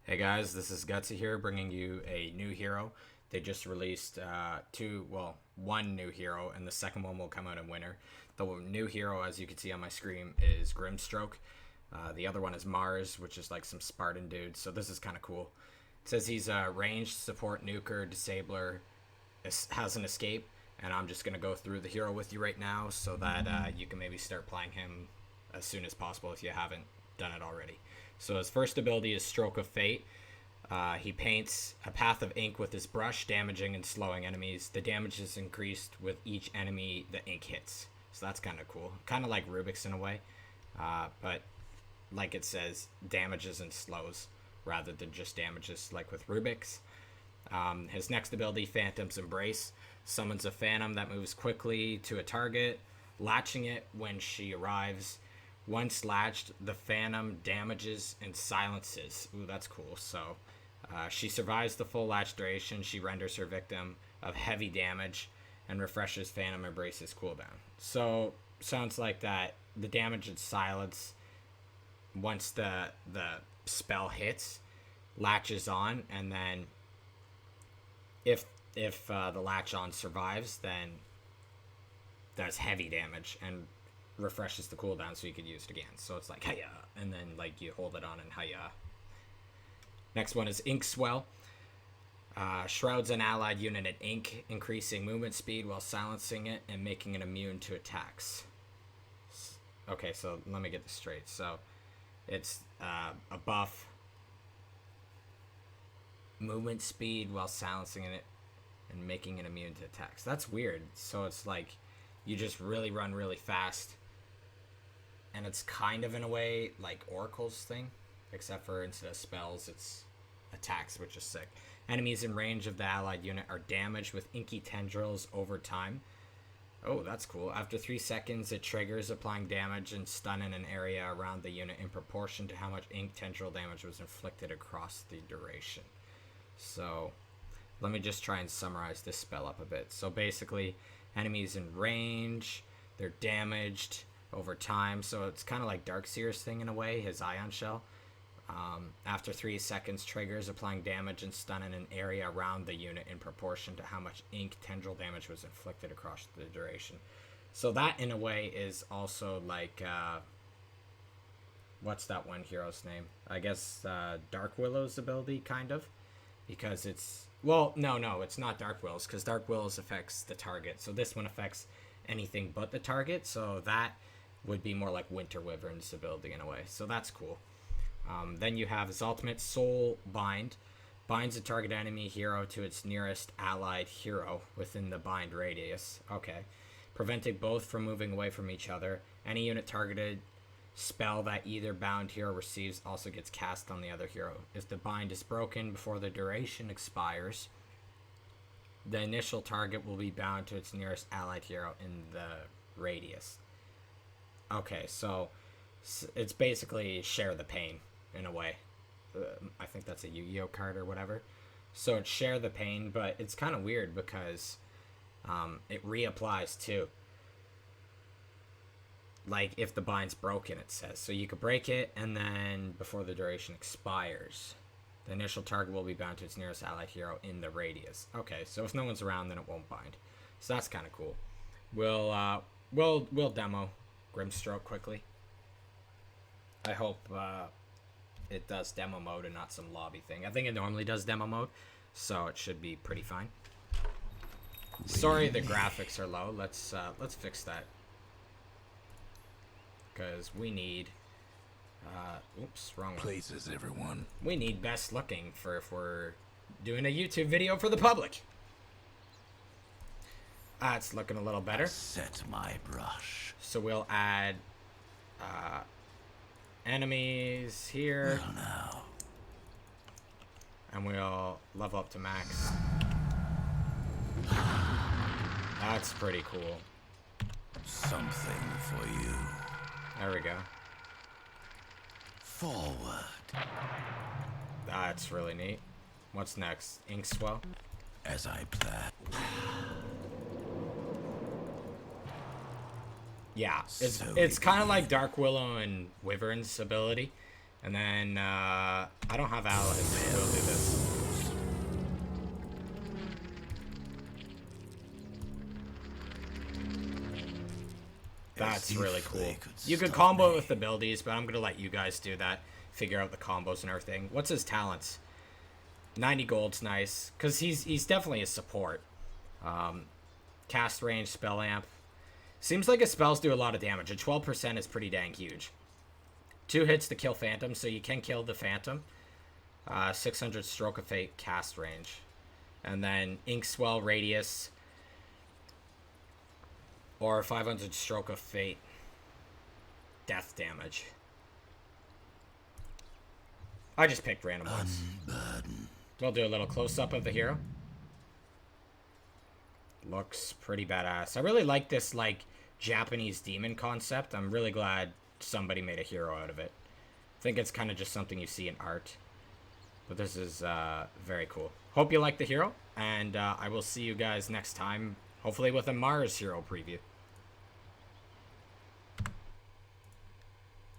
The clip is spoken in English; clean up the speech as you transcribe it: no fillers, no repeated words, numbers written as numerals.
Hey guys, this is Gutsy here, bringing you a new hero. They just released one new hero, and the second one will come out in winter. The new hero, as you can see on my screen, is Grimstroke. The other one is Mars, which is like some Spartan dude, so this is kind of cool. It says he's a ranged support nuker, disabler, has an escape, and I'm just going to go through the hero with you right now so that you can maybe start playing him as soon as possible if you haven't done it already. So his first ability is Stroke of Fate. He paints a path of ink with his brush, damaging and slowing enemies. The damage is increased with each enemy the ink hits. So that's kind of cool. Kind of like Rubik's in a way. But like it says, damages and slows rather than just damages like with Rubik's. His next ability, Phantom's Embrace, summons a phantom that moves quickly to a target, latching it when she arrives. Once latched, the phantom damages and silences. Ooh, that's cool. So she survives the full latch duration. She renders her victim of heavy damage and refreshes Phantom Embrace's cooldown. So sounds like that the damage and silence, once the spell hits, latches on, and then if the latch on survives, then that's heavy damage and refreshes the cooldown so you could use it again. So it's like hiya, and then like you hold it on and hiya. Next one is Ink Swell. Shrouds an allied unit in ink, increasing movement speed while silencing it and making it immune to attacks. Okay, so let me get this straight. So it's a buff, movement speed while silencing it and making it immune to attacks. That's weird. So it's like you just really run really fast, and it's kind of in a way like Oracle's thing, except for instead of spells it's attacks, which is sick. Enemies in range of the allied unit are damaged with inky tendrils over time. Oh, that's cool. After 3 seconds it triggers, applying damage and stunning an area around the unit in proportion to how much ink tendril damage was inflicted across the duration. So let me just try and summarize this spell up a bit. So basically, enemies in range, they're damaged over time. So it's kind of like Darkseer's thing in a way, his Ion Shell. After 3 seconds, triggers, applying damage and stunning an area around the unit in proportion to how much ink tendril damage was inflicted across the duration. So that, in a way, is also like, what's that one hero's name? I guess Dark Willow's ability, kind of. Because it's, well, no, it's not Dark Willow's, because Dark Willow's affects the target. So this one affects anything but the target. So that would be more like Winter Wyvern's ability in a way. So that's cool. Then you have his ultimate, Soul Bind. Binds a target enemy hero to its nearest allied hero within the bind radius. Okay. Preventing both from moving away from each other. Any unit targeted spell that either bound hero receives also gets cast on the other hero. If the bind is broken before the duration expires, the initial target will be bound to its nearest allied hero in the radius. Okay, so it's basically share the pain in a way. I think that's a Yu-Gi-Oh card or whatever. So it's share the pain, but it's kind of weird because it reapplies too. Like if the bind's broken, it says. So you could break it, and then before the duration expires, the initial target will be bound to its nearest allied hero in the radius. Okay, so if no one's around, then it won't bind. So that's kind of cool. We'll demo Grimstroke quickly. I hope it does demo mode and not some lobby thing. I think it normally does demo mode, so it should be pretty fine. Sorry, the graphics are low. Let's fix that. Because we need oops, wrong one. Places, everyone. We need best looking for if we're doing a YouTube video for the public. It's looking a little better. Set my brush. So we'll add enemies here. Well, now. And we'll level up to max. That's pretty cool. Something for you. There we go. Forward. That's really neat. What's next? Ink Swell? As I plan. Yeah, it's kind of like Dark Willow and Wyvern's ability. And then, I don't have allies, so we'll do this. That's really cool. You could combo it with the abilities, but I'm going to let you guys do that. Figure out the combos and everything. What's his talents? 90 gold's nice, because he's definitely a support. Cast range, spell amp. Seems like his spells do a lot of damage. A 12% is pretty dang huge. 2 hits to kill Phantom, so you can kill the Phantom. 600 Stroke of Fate cast range. And then Ink Swell radius. Or 500 Stroke of Fate death damage. I just picked random ones. We'll do a little close-up of the hero. Looks pretty badass. I really like this, like, Japanese demon concept. I'm really glad somebody made a hero out of it. I think it's kind of just something you see in art. But this is very cool. Hope you like the hero, and I will see you guys next time, hopefully with a Mars hero preview.